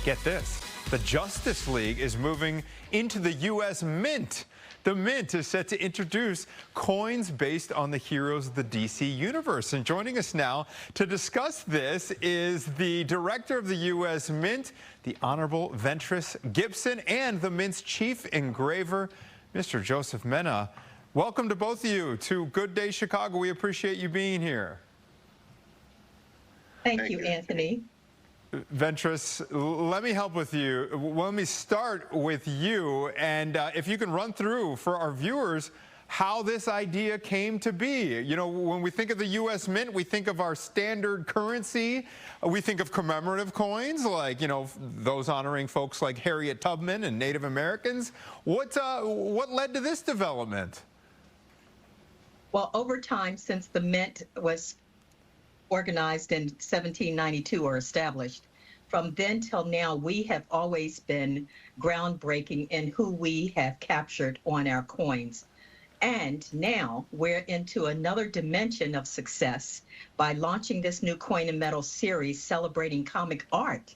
Get this, the Justice League is moving into the U.S. Mint. The Mint is set to introduce coins based on the heroes of the DC universe. And joining us now to discuss this is the director of the U.S. Mint, the Honorable Ventris Gibson, and the Mint's chief engraver, Mr. Joseph Mena. Welcome to both of you to Good Day Chicago. We appreciate you being here. Thank you, Anthony. Ventris, let me help with you. Let me start with you, and if you can run through for our viewers how this idea came to be. You know, when we think of the U.S. Mint, we think of our standard currency. We think of commemorative coins, like, you know, those honoring folks like Harriet Tubman and Native Americans. What led to this development? Well, over time, since the Mint was organized in 1792 or established, from then till now, we have always been groundbreaking in who we have captured on our coins. And now we're into another dimension of success by launching this new coin and metal series celebrating comic art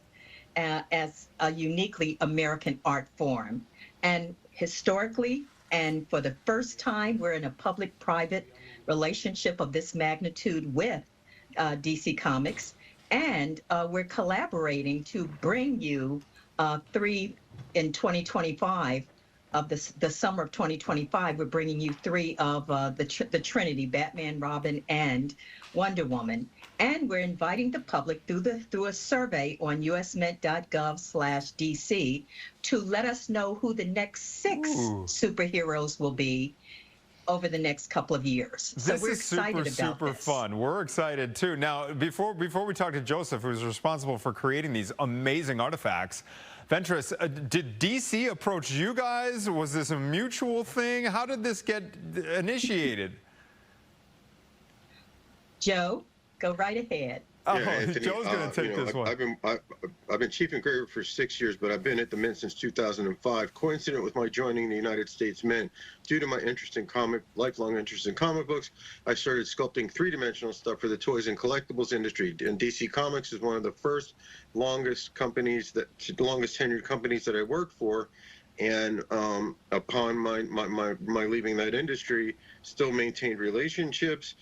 as a uniquely American art form. And historically, and for the first time, we're in a public-private relationship of this magnitude with DC Comics, and we're collaborating to bring you three in 2025 of the summer of 2025. We're bringing you three of the Trinity: Batman, Robin, and Wonder Woman. And we're inviting the public through a survey on usmint.gov/DC to let us know who the next six superheroes will be over the next couple of years. So we're excited about super fun. We're excited too. Now, before we talk to Joseph, who's responsible for creating these amazing artifacts, Ventris, did DC approach you guys? Was this a mutual thing? How did this get initiated? Joe, go right ahead. Oh, yeah, Anthony, Joe's going to take this one. I've been chief engraver for 6 years, but I've been at the Mint since 2005. Coincident with my joining the United States Mint, due to my lifelong interest in comic books, I started sculpting three-dimensional stuff for the toys and collectibles industry. And DC Comics is one of the longest tenured companies that I worked for. And upon my leaving that industry, still maintained relationships,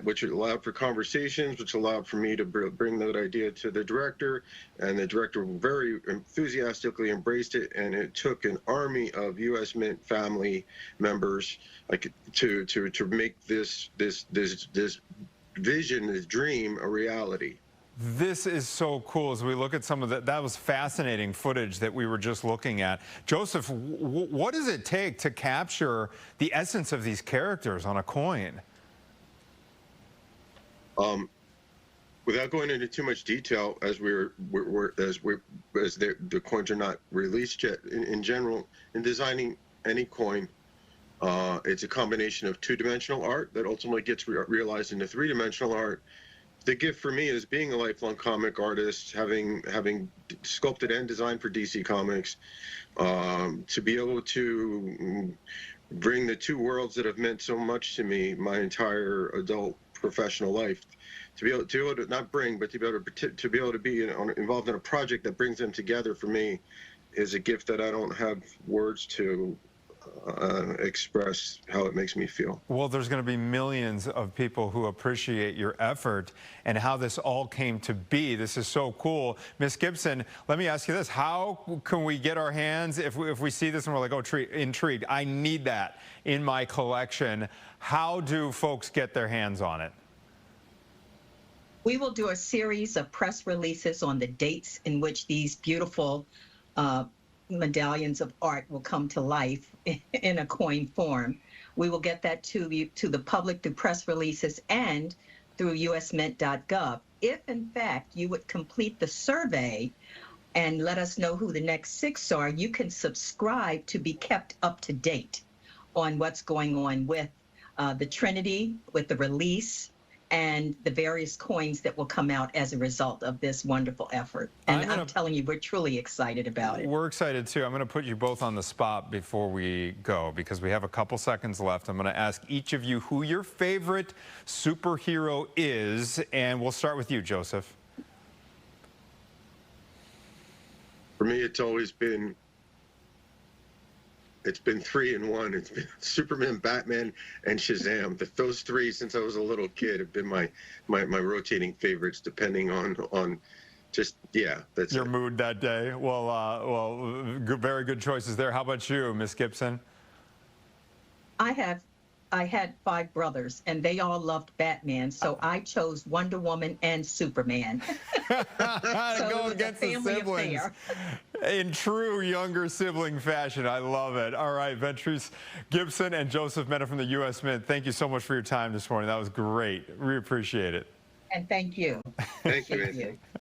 which allowed for conversations, which allowed for me to bring that idea to the director, and the director very enthusiastically embraced it, and it took an army of U.S. Mint family members to make this vision, this dream, a reality. This is so cool. As we look at some of that was fascinating footage that we were just looking at. Joseph, what does it take to capture the essence of these characters on a coin? Without going into too much detail, as the coins are not released yet, in general, in designing any coin, it's a combination of two-dimensional art that ultimately gets realized into three-dimensional art. The gift for me is being a lifelong comic artist, having sculpted and designed for DC Comics, to be able to bring the two worlds that have meant so much to me my entire adult professional life, to be able to not bring, but to be able to be involved in a project that brings them together, for me, is a gift that I don't have words to express how it makes me feel. Well, there's going to be millions of people who appreciate your effort and how this all came to be. This is so cool. Ms. Gibson, let me ask you this. How can we get our hands, if we see this and we're like, oh, intrigued, I need that in my collection, how do folks get their hands on it? We will do a series of press releases on the dates in which these beautiful medallions of art will come to life in a coin form. We will get that to the public through press releases and through usmint.gov. If, in fact, you would complete the survey and let us know who the next six are, you can subscribe to be kept up to date on what's going on with the Trinity, with the release, and the various coins that will come out as a result of this wonderful effort. And I'm telling you, we're truly excited about it. We're excited too. I'm going to put you both on the spot before we go, because we have a couple seconds left. I'm going to ask each of you who your favorite superhero is, and we'll start with you, Joseph. For me, it's always been, it's been 3 in 1. It's been Superman, Batman, and Shazam. Those three, since I was a little kid, have been my rotating favorites, depending on just, yeah, that's Your it. mood that day. Well, very good choices there. How about you, Miss Gibson? I had 5 brothers, and they all loved Batman, so I chose Wonder Woman and Superman. So it Go was a against the family siblings. affair. In true younger sibling fashion. I love it. All right, Ventris Gibson and Joseph Mena from the U.S. Mint, thank you so much for your time this morning. That was great. We appreciate it. And thank you. Thank you, Anthony.